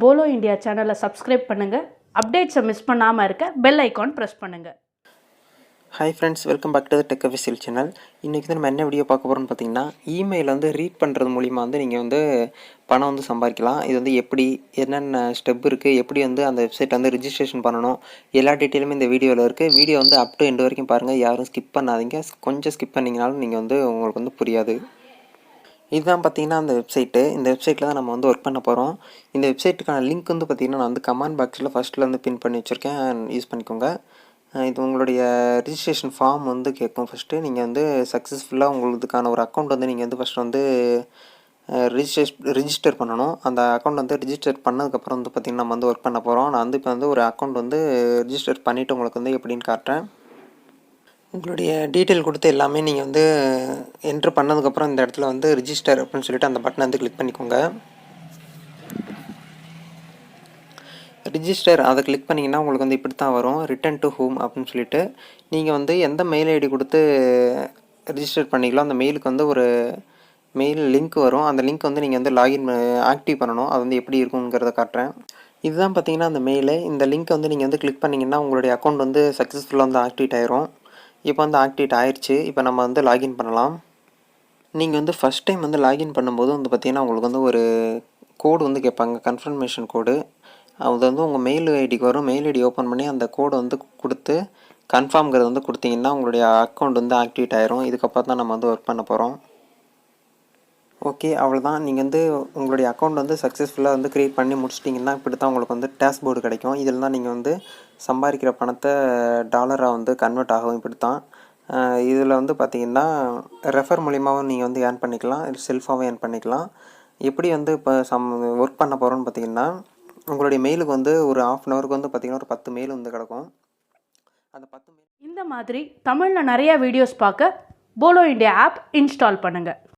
Polo India சேனலை subscribe பண்ணுங்கள். அப்டேட்ஸை miss பண்ணாமல் இருக்க பெல் ஐக்கான் ப்ரெஸ் பண்ணுங்கள். Hi friends, welcome back to the tech official channel. இன்றைக்கி வந்து நம்ம என்ன வீடியோ பார்க்க போகிறோம்னு பார்த்தீங்கன்னா, இமெயில் வந்து ரீட் பண்ணுறது மூலிமா வந்து நீங்கள் வந்து பணம் வந்து சம்பாதிக்கலாம். இது வந்து எப்படி, என்னென்ன ஸ்டெப் இருக்குது, எப்படி வந்து அந்த வெப்சைட் வந்து ரிஜிஸ்ட்ரேஷன் பண்ணணும், எல்லா டீட்டெயிலுமே இந்த வீடியோவில் இருக்குது. வீடியோ வந்து அப் டு எண்டு வரைக்கும் பாருங்கள், யாரும் ஸ்கிப் பண்ணாதீங்க. கொஞ்சம் ஸ்கிப் பண்ணிங்கனாலும் நீங்கள் வந்து உங்களுக்கு வந்து புரியாது. இதுதான் பார்த்தீங்கன்னா அந்த வெப்சைட்டு. இந்த வெப்சைட்டில் தான் நம்ம வந்து ஒர்க் பண்ண போகிறோம். இந்த வெப்சைட்டுக்கான லிங்க் வந்து பார்த்திங்கன்னா நான் வந்து கமெண்ட் பாக்ஸில் ஃபஸ்ட்டில் வந்து பின் பண்ணி வச்சுருக்கேன், யூஸ் பண்ணிக்கோங்க. இது உங்களுடைய ரிஜிஸ்ட்ரேஷன் ஃபார்ம் வந்து கேட்கும். ஃபஸ்ட்டு நீங்கள் வந்து சக்ஸஸ்ஃபுல்லாக உங்களுக்கான ஒரு அக்கௌண்ட் வந்து நீங்கள் வந்து ஃபஸ்ட்டு வந்து ரிஜிஸ்டர் பண்ணணும். அந்த அக்கௌண்ட் வந்து ரிஜிஸ்டர் பண்ணதுக்கப்புறம் வந்து பார்த்திங்கன்னா நம்ம வந்து ஒர்க் பண்ண போகிறோம். நான் வந்து இப்போ வந்து ஒரு அக்கௌண்ட் வந்து ரிஜிஸ்டர் பண்ணிவிட்டு உங்களுக்கு வந்து எப்படின்னு காட்டுறேன். உங்களுடைய டீட்டெயில் கொடுத்து எல்லாமே நீங்கள் வந்து என்ட்ரு பண்ணதுக்கப்புறம் இந்த இடத்துல வந்து ரிஜிஸ்டர் அப்படின்னு சொல்லிட்டு அந்த பட்டனை வந்து கிளிக் பண்ணிக்கோங்க. ரிஜிஸ்டர் அதை கிளிக் பண்ணிங்கன்னா உங்களுக்கு வந்து இப்படி தான் வரும், ரிட்டன் டு ஹோம் அப்படின்னு சொல்லிட்டு. நீங்கள் வந்து எந்த மெயில் ஐடி கொடுத்து ரிஜிஸ்டர் பண்ணிக்கலாம், அந்த மெயிலுக்கு வந்து ஒரு மெயில் லிங்க் வரும். அந்த லிங்க் வந்து நீங்கள் வந்து லாகின் ஆக்டிவ் பண்ணணும். அது வந்து எப்படி இருக்குங்கிறத காட்டுறேன். இதுதான் பார்த்தீங்கன்னா அந்த மெயிலு. இந்த லிங்க் வந்து நீங்கள் வந்து கிளிக் பண்ணிங்கன்னா உங்களுடைய அக்கௌண்ட் வந்து சக்ஸஸ்ஃபுல்லாக வந்து ஆக்டிவேட் ஆயிரும். இப்போ வந்து ஆக்டிவேட் ஆயிடுச்சு. இப்போ நம்ம வந்து லாகின் பண்ணலாம். நீங்கள் வந்து ஃபஸ்ட் டைம் வந்து லாகின் பண்ணும்போது வந்து பார்த்திங்கன்னா உங்களுக்கு வந்து ஒரு கோடு வந்து கேட்பாங்க, கன்ஃபர்மேஷன் கோடு. அது வந்து உங்கள் மெயில் ஐடிக்கு வரும். மெயில் ஐடி ஓப்பன் பண்ணி அந்த கோடை வந்து கொடுத்து கன்ஃபார்ம்ங்கிறது வந்து கொடுத்தீங்கன்னா உங்களுடைய அக்கௌண்ட் வந்து ஆக்டிவேட் ஆயிரும். இதுக்கப்புறம் தான் நம்ம வந்து ஒர்க் பண்ண போகிறோம். ஓகே, அவ்வளோதான். நீங்கள் வந்து உங்களுடைய அக்கௌண்ட் வந்து சக்ஸஸ்ஃபுல்லாக வந்து க்ரியேட் பண்ணி முடிச்சிட்டிங்கன்னா இப்படி தான் உங்களுக்கு வந்து டேஷ்போர்டு கிடைக்கும். இதில் தான் நீங்கள் வந்து சம்பாதிக்கிற பணத்தை டாலராக வந்து கன்வெர்ட் ஆகும். இப்படி தான் இதில் வந்து பார்த்திங்கன்னா ரெஃபர் மூலிமாவும் நீங்கள் வந்து ஏர்ன் பண்ணிக்கலாம், செல்ஃபாகவும் ஏர்ன் பண்ணிக்கலாம். எப்படி வந்து இப்போ ஒர்க் பண்ண போகிறோன்னு பார்த்திங்கன்னா, உங்களுடைய மெயிலுக்கு வந்து ஒரு ½ அன் ஹவருக்கு வந்து பார்த்திங்கன்னா ஒரு 10 மெயில் வந்து கிடக்கும். அந்த 10 மெயில் இந்த மாதிரி தமிழில் நிறைய வீடியோஸ் பார்க்க போலோ இந்தியா ஆப் இன்ஸ்டால் பண்ணுங்கள்.